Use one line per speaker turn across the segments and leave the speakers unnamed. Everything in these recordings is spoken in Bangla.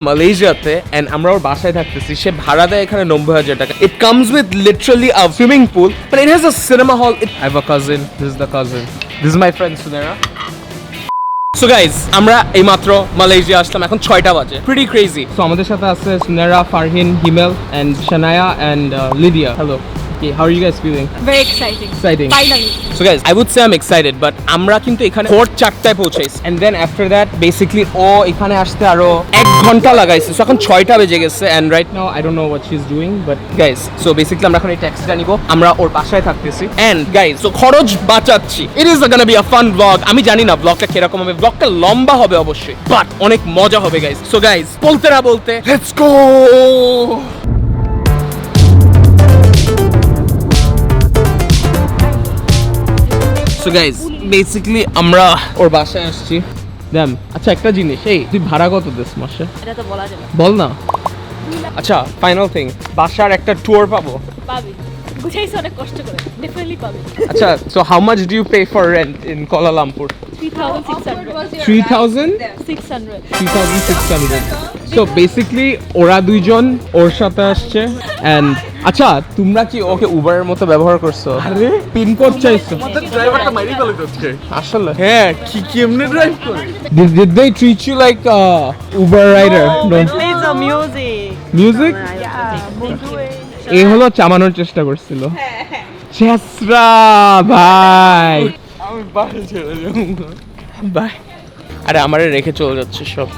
মালয়েশিয়াতে এন্ড আমরা ওর বাসায় থাকতেছি সে ভাড়া দেয় এখানে 90,000 টাকা it comes with literally a swimming pool but it has a cinema hall I have a cousin this is the cousin this is my friend Sunehra So guys, আমরা এইমাত্র মালয়েশিয়া আসলাম এখন 6টা বাজে pretty crazy so আমাদের সাথে আছে Sunehra, Farhin, Himel and Shania and Lydia hello Okay, how are you guys feeling?
Very exciting. Finally.
So guys, I would say I'm excited, but আমরা কিন্তু এখানে ভোর 4টায় পৌঁছাইছি and then after that basically ও এখানে আসতে আরো 1 ঘন্টা লাগাইছে so এখন 6টা বেজে গেছে and right now I don't know what she's doing but guys so basically আমরা এখন এই ট্যাক্সিটা নিব আমরা ওর বাসায় থাকতেছি and guys so খরচ বাঁচাচ্ছি it is gonna be a fun vlog আমি জানি না ব্লগটা কিরকম হবে ব্লগটা লম্বা হবে অবশ্যই but অনেক মজা হবে guys so guys বলতে না বলতে let's go So guys, basically আমরা ওর বাসায় আসছি দেন আচ্ছা একটা জিনিস এই তুই ভাড়া কত দিস মাসে
এটা তো বলা যাবে
বল না আচ্ছা ফাইনাল থিং বাসার একটা ট্যুর পাবো
পাবি বুঝাইছ অনেক কষ্ট করে ডেফিনেটলি পাবি
আচ্ছা so how much do you pay for rent in Kuala Lumpur 3600 so basically ওরা দুইজন ওর সাথে আসছে এন্ড আচ্ছা তোমরা কি ওকে উবারের মতো ব্যবহার করছো আরে পিন কোড চাইছো আমাদের ড্রাইভারটা মাইরি গেল হচ্ছে আসলে হ্যাঁ কি কেমনে ড্রাইভ করে did they treat you like a Uber rider
no play the music
এই হলো চামানোর চেষ্টা করছিল চেসরা ভাই আমি বাসে চলে যাব বাই আরে আমারে রেখে চলে যাচ্ছে সব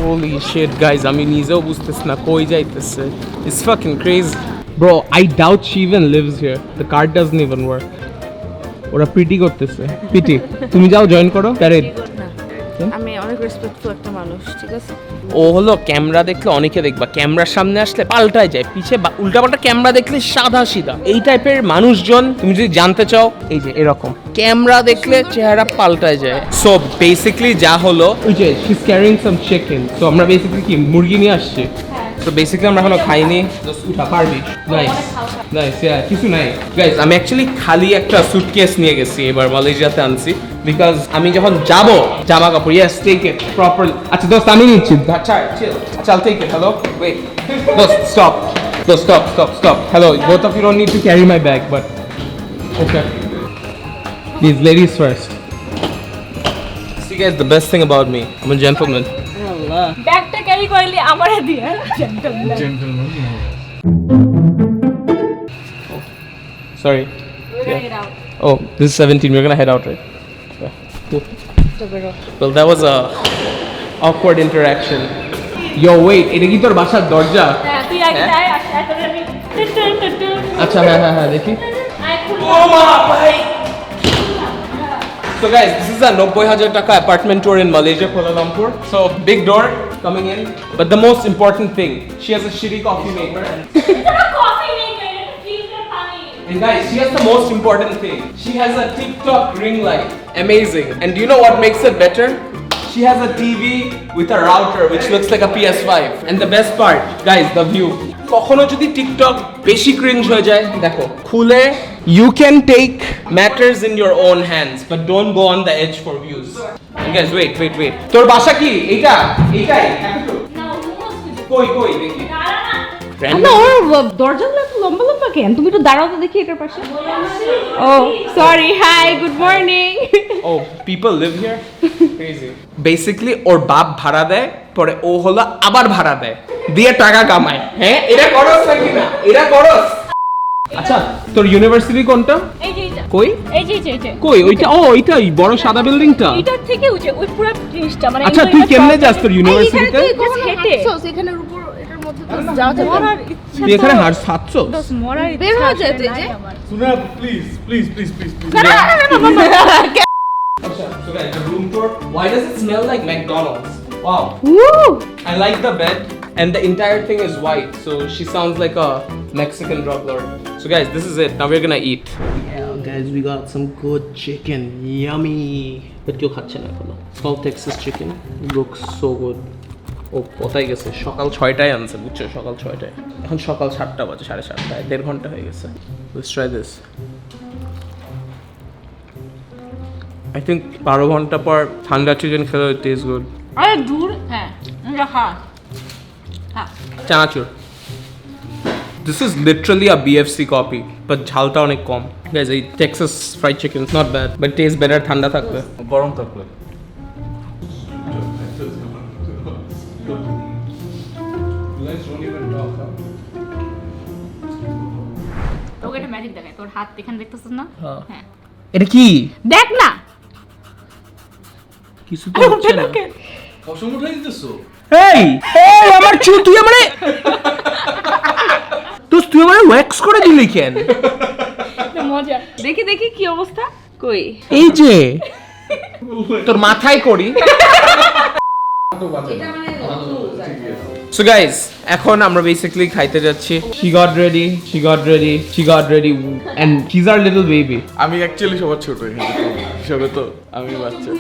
Holy shit guys আমি নিজেও বুঝতেছি না কই যাইতেছে It's fucking crazy Bro I doubt she even lives here The card doesn't even work ওরা পিটি করতেছে পিটি তুমি যাও জয়েন করো প্যারেড
আমি অনেক রেসপেক্টফুল একটা মানুষ ঠিক আছে
ও হলো ক্যামেরা দেখলে অনেকে দেখবা ক্যামেরার সামনে আসলে পাল্টায় যায় পিছে উল্টাপাল্টা ক্যামেরা দেখলে সাদা সিধা এই টাইপের মানুষজন তুমি যদি জানতে চাও এই যে এরকম ক্যামেরা দেখলে চেহারা পাল্টায় যায় সো বেসিক্যালি যা হলো ওই যে she is carrying some chicken so আমরা বেসিক্যালি কি মুরগি নিয়ে আসছি সো বেসিক্যালি আমরা এখনো খাইনি জাস্ট উঠা পারবি নাইস নাইস ইয়া কিছু নাই গাইস আমি অ্যাকচুয়ালি খালি একটা সুটকেস নিয়ে গেছি এবার মালয়েশিয়াতে আনছি বিকজ আমি যখন যাব জামা কাপড় ইয়েস টেক ইট প্রপারলি আচ্ছা দোস্ত আমি নিচ্ছি আচ্ছা চিল আচ্ছা I'll take it hello wait দোস্ত stop hello both of you don't need to carry my bag but okay these ladies first see guys the best thing about me I'm a gentleman Allah
ব্যাগটা ক্যারি করলি আমারে দিয়ে gentleman
sorry
we're gonna head out
oh this is 17 we're gonna head out right yeah cool well that was a awkward interaction yo wait এটা কি তোর বাসার দরজা
হ্যাঁ তুই আগে যাই আসলে আমি
আচ্ছা হ্যাঁ দেখি ও মা ভাই So guys, this is a 90,000 taka apartment tour in Malaysia, Kuala Lumpur. So big door coming in, but the most important thing, she has a shitty coffee maker. And guys, she has the most important thing. She has a TikTok ring light. Amazing. And do you know what makes it better? She has a TV with a router which looks like a PS5. And the best part, guys, the view. কখনো যদি টিকটক বেশি ক্রিঞ্জ হয়ে যায় দেখো খুলে you can take matters in your own hands but don't go on the edge for views. And guys, wait. তোর বাসা কি এইটাই কই দেখি
না ওর দরজাগুলো এত লম্বা কেন তুমি একটু দাঁড়াও তো দেখি এটার পাশে ও sorry hi good morning
oh people live here crazy basically ওর বাপ ভাড়া দেয় পরে ও হলো আবার ভাড়া দেয় দিয়ে টাকা কামায় হ্যাঁ এটা করস নাকি না এটা করস আচ্ছা তোর ইউনিভার্সিটি কোনটা
এই যে এটা
কই
এই যে
কই ওইটা ওইটাই বড় সাদা বিল্ডিংটা
এটার থেকে উঁচু ওই পুরো জিনিসটা মানে
আচ্ছা তুই কেমনে যাস তোর ইউনিভার্সিটিতে
হেঁটে এখানের উপর এটার মধ্যে যাওয়া যাবে মরার ইচ্ছা
তুই এখানে হার সাতছো
মরার বের হয়ে যায় তুই যে
Sunehra, please.
আচ্ছা so guys the room tour why does it smell like McDonald's wow
woo
I like the bed and the entire thing is white so she sounds like a Mexican drug lord so guys this is it now we're gonna eat yeah guys we got some good chicken yummy but kyo khacche na ekhon small Texas chicken looks so good ও কোথায় গেছে? সকাল 6টায় আনছে, বুঝছো? সকাল 6টায়, এখন সকাল 7টা বাজে, 7:30, 1.5 ঘন্টা হয়ে গেছে। Let's try this. I think 12 ঘন্টা পর ঠান্ডা চিকেন খেলে it tastes good.
আরে দূর, হ্যাঁ রাখা হ্যাঁ
চানাচুর। This is literally a BFC copy, but ঝালটা অনেক কম। Guys, এই Texas fried chicken is not bad, but tastes better ঠান্ডা থাকলে,
গরম থাকলে।
তোকে একটা ম্যাজিক দেখাই, তোর হাত এখানে দেখতেছিস না? হ্যাঁ
এটা কি?
দেখ না,
কিছু তো হচ্ছে না।
কসম উঠাই দিতেছো?
এই আমার চুল তুই আমারে তুই আমারে ওয়্যাক্স করে দিলি কেন?
মজা। দেখি দেখি কি অবস্থা। কই
এই যে তোর মাথায় করি। So guys, এখন আমরা বেসিক্যালি খাইতে যাচ্ছি। She got ready and she's our little baby.
আমি অ্যাকচুয়ালি সবার ছোট হিসাবে, তো আমি বাচ্চা।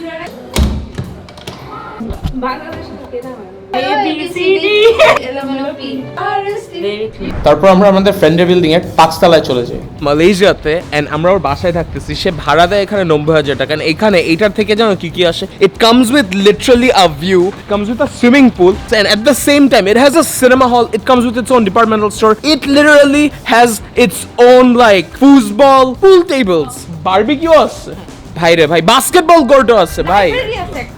তারপর আমরা আমাদের ফ্রেন্ডের বিল্ডিং এর 5 তলায় চলে যাই মালয়েশিয়াতে, এন্ড আমরা ওর বাসায় থাকতেছি। সে ভাড়া দেয় এখানে 90,000 টাকা। এখানে এটার থেকে জানো কি কি আসে? It comes with literally a view, comes with a swimming pool, and at the same time it has a cinema hall, it comes with its own departmental store, it literally has its own like football pool tables, barbecue আছে ভাই রে ভাই, বাস্কেটবল কোর্টও আছে ভাই।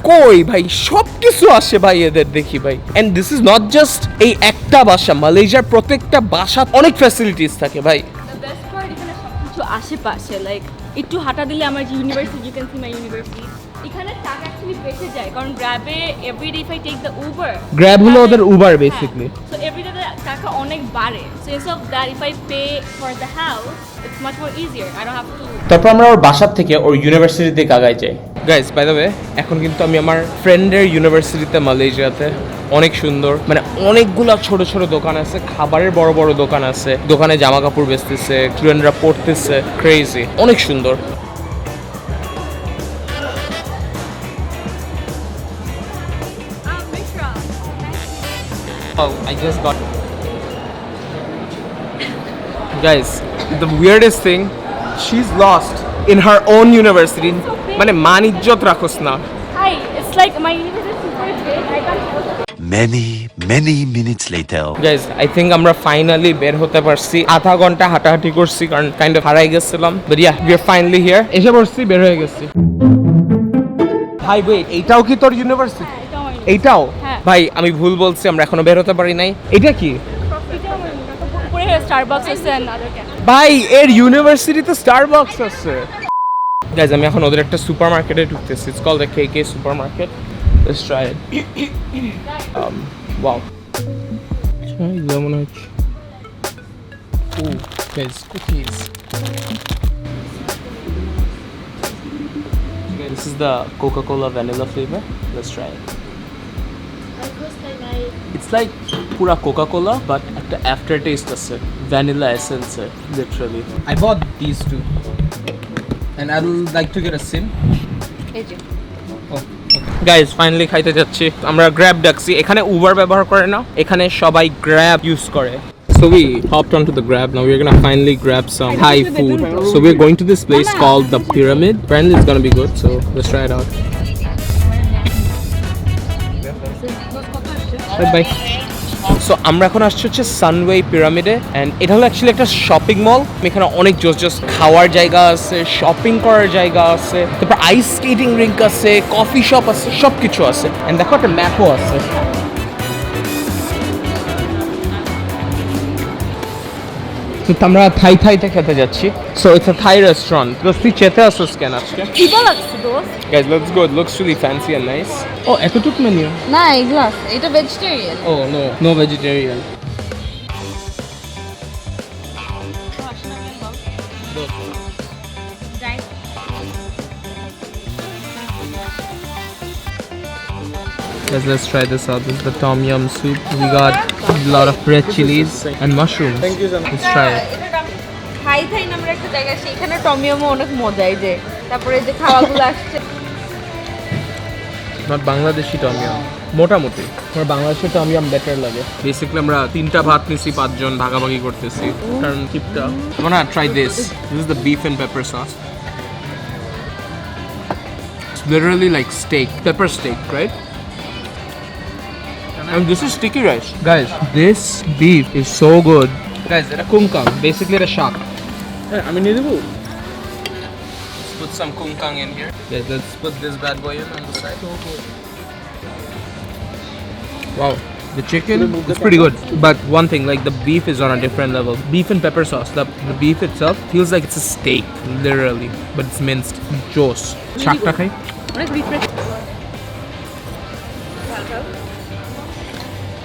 কই ভাই সব কিছু আসে ভাই এদের, দেখি ভাই। And this is not just এই একটা বাসা, মালয়েশিয়ার প্রত্যেকটা বাসা অনেক ফ্যাসিলিটিস থাকে ভাই।
বেস্ট পার্ট এখানে সবকিছু আশেপাশে, লাইক একটু হাঁটা দিলে আমার যে university, you can see my university. এখানে টাকা অ্যাকচুয়ালি বেঁচে যায়, কারণ গ্র্যাবে everyday if I take the Uber,
Grab হলো ওদের উবার বেসিক্যালি।
সো এভরিডে টাকা অনেক বাড়ে। So instead of that if I pay for the house, it's much more easier, I don't have to.
তারপর আমরা ওর বাসার থেকে ওর ইউনিভার্সিটিতে আগায় যাই। গাইস বাই দ্য ওয়ে, এখন কিন্তু আমি আমার ফ্রেন্ডের ইউনিভার্সিটিতে মালয়েশিয়াতে। অনেক সুন্দর, মানে অনেকগুলা ছোট ছোট দোকান আছে, খাবারের বড় বড় দোকান আছে, দোকানে জামা কাপড় বেচতেছে, স্টুডেন্টরা পড়তেছে, ক্রেজি, অনেক সুন্দর। Oh, I just got. Guys, the weirdest thing, she's lost in her own university. মানে মান ইজ্জত রাখোস না।
Hi, it's like my university is super big, I can't help it.
Many minutes later.
Guys, I think আমরা ফাইনালি বের হতে পারছি। আধা ঘন্টা হাঁটাহাঁটি করছি কারণ কাইন্ড অফ হারাই গেছিলাম, but yeah we are finally here. এসে পড়ছি, বের হয়ে গেছি। ভাই ওয়েট, এইটাও কি তোর ইউনিভার্সিটি? এইটাও? ভাই আমি ভুল বলছি, আমরা এখনো বের হতে পারি নাই। এটা কি?
উপরে স্টারবাকস আছে and other cafes.
ভাই এর ইউনিভার্সিটিতে স্টারবাকস আছে। গাইজ আমি এখন ওদের একটা সুপারমার্কেটে ঢুকতেছি, it's called the KK supermarket. Let's try it. Wow, এগুলো মনে হচ্ছে। Oh guys, cookies. This is the Coca-Cola vanilla flavor. Let's try it. It's like pura Coca-Cola, but একটা aftertaste আছে, vanilla essence literally. I bought these two, and I'd like to get a sim. Oh, okay. Guys, finally খাইতে যাচ্ছি। আমরা গ্র্যাব ডাকছি, এখানে উবার ব্যবহার করে না, এখানে সবাই গ্র্যাব ইউজ করে। So we hopped onto the Grab. Now we're gonna finally grab some Thai food. So we're going to this place called the Pyramid. Apparently it's gonna be good, so let's try it out. Bye. So আমরা এখন আসছি হচ্ছে সানওয়ে পিরামিডে, এন্ড এটা হলো অ্যাকচুয়ালি একটা শপিং মল। এখানে অনেক জোস জোস খাওয়ার জায়গা আছে, শপিং করার জায়গা আছে, তারপর আইস স্কেটিং রিঙ্ক আছে, কফি শপ আছে, সব কিছু আছে। এন্ড দেখো একটা ম্যাপও আছে। আমরা থাইতে খেতে যাচ্ছি। So it's a Thai restaurant. তুই চেতে আসছিস কেন আজকে?
কিবা লাগছে দোস্ত?
Guys, let's go. It looks really fancy and nice. Oh, এতটুক মেনু?
না এগুলো এটা vegetarian.
Oh no vegetarian. Guys, let's try this out. This is the tom yum soup. We got a lot of red chilies and mushrooms. Thank you so much. Let's try it.
থাই নামের একটা জায়গা, সেখানে টমিয়ামও অনেক মজাই যে। তারপরে যে খাওয়াগুলো আসছে,
নট বাংলাদেশি টম ইয়াম, মোটামুটি আমার বাংলাদেশি টম ইয়াম বেটার লাগে। বেসিক্যালি আমরা 3টা ভাত নিছি, 5 জন ভাগাভাগি করতেছি কারণ চিপটা। wanna try this is the beef and pepper sauce. It's literally like steak, pepper steak, right? And this is sticky rice. Guys, this beef is so good. Guys, it's a kungkang, basically a shark. I mean, let's put some kungkang in here. Guys, let's put this bad boy in on the side. Wow, the chicken is pretty good. But one thing, like the beef is on a different level. Beef and pepper sauce. The beef itself feels like it's a steak, literally, but it's minced. Juice. Shakta khai?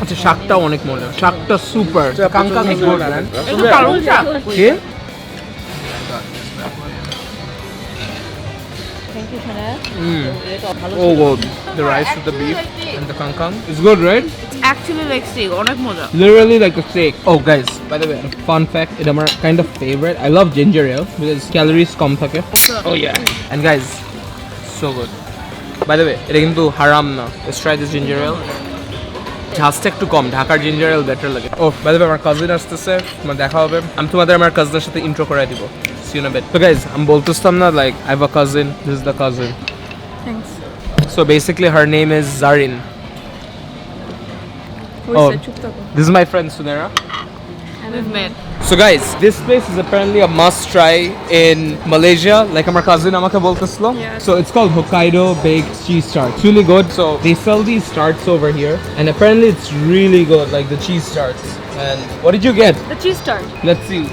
আচ্ছা, শাকটা অনেক মজা, শাকটা সুপার। কাংকাং is good, man.
একটু কালো শাক।
Okay?
Thank you, Sunehra.
Oh god, the rice with the beef and the kangkang is good, right?
Actually like steak, অনেক মজা।
Literally like a steak. Oh guys, by the way, fun fact, it's my kind of favorite. I love ginger ale because calories কম থাকে. Oh yeah. And guys, so good. By the way, এটা কিন্তু হারাম না. Let's try this ginger ale. ঝাঁজটা একটু কম, ঢাকার জিঞ্জার এল বেটার লাগে। ও বাই দ্য ওয়ে, আমার কাজিন আসতেছে, আমার দেখা হবে। আমি তোমাদের আমার কাজিনের সাথে ইন্ট্রো করাই দিব। See you in a bit. তো গাইস, আমি বলতেছিলাম না, like I have a cousin, this is the cousin.
Thanks.
So basically her name is Zarin. Oh, this is my friend Sunehra.
We've met.
So guys, this place is apparently a must try in Malaysia. Like our cousin amake bolteslo. So it's called Hokkaido baked cheese tart. It's really good. So they sell these tarts over here, and apparently it's really good, like the cheese tarts. And what did you get?
The cheese tart.
Let's see.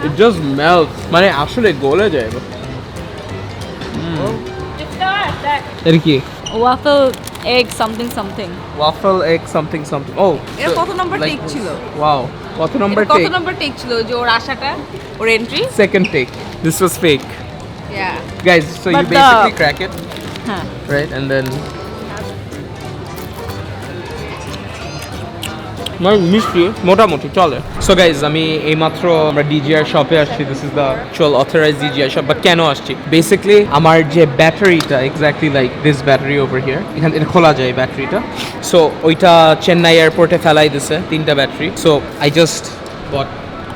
It just melts. Mane ashole gole jay.
It's not that.
Eta ki?
Waffle, egg, something, something.
Waffle egg something something. Oh.
এর
so
কত নাম্বার
like
টেক ছিল?
Wow. কত নাম্বার
এর কত
take?
নাম্বার টেক ছিল যে ওর আশাটা, ওর entry?
Second take. This was fake.
Yeah.
Guys, so you
But
basically crack it,
Huh.
right? And then মানে মিষ্টি মোটামুটি চলে। সো গাইজ, আমি এইমাত্র আমরা ডিজিআর শপে আসছি। This is the actual authorised DGR shop. But কেন আসছি, বেসিক্যালি আমার যে ব্যাটারিটা, exactly like this battery over here, এখান থেকে খোলা যায় ব্যাটারিটা। সো ওইটা চেন্নাই এয়ারপোর্টে ফেলাই দিছে 3টা battery. So I just bought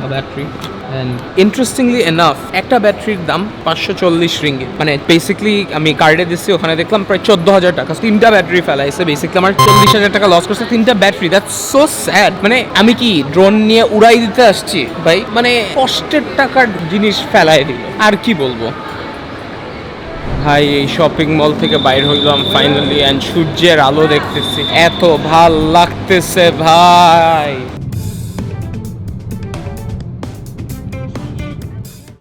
a battery. And interestingly enough, একটা ব্যাটারির দাম 540 রিঙ্গিত। মানে বেসিক্যালি আমি কার্ডে দিচ্ছি, ওখানে দেখলাম প্রায় 14,000 টাকা। 3টা ব্যাটারি ফেলাইছে, বেসিক্যালি আমার 40,000 টাকা লস করছে 3টা ব্যাটারি। That's so sad. মানে আমি কি ড্রোন নিয়ে উড়াই দিতে আসছি ভাই? মানে কষ্টের টাকার জিনিস ফেলাই দিল, আর কি বলবো ভাই। এই শপিং মল থেকে বাইর হইলাম ফাইনালি, অ্যান্ড সূর্যের আলো দেখতেছি, এত ভাল লাগতেছে ভাই।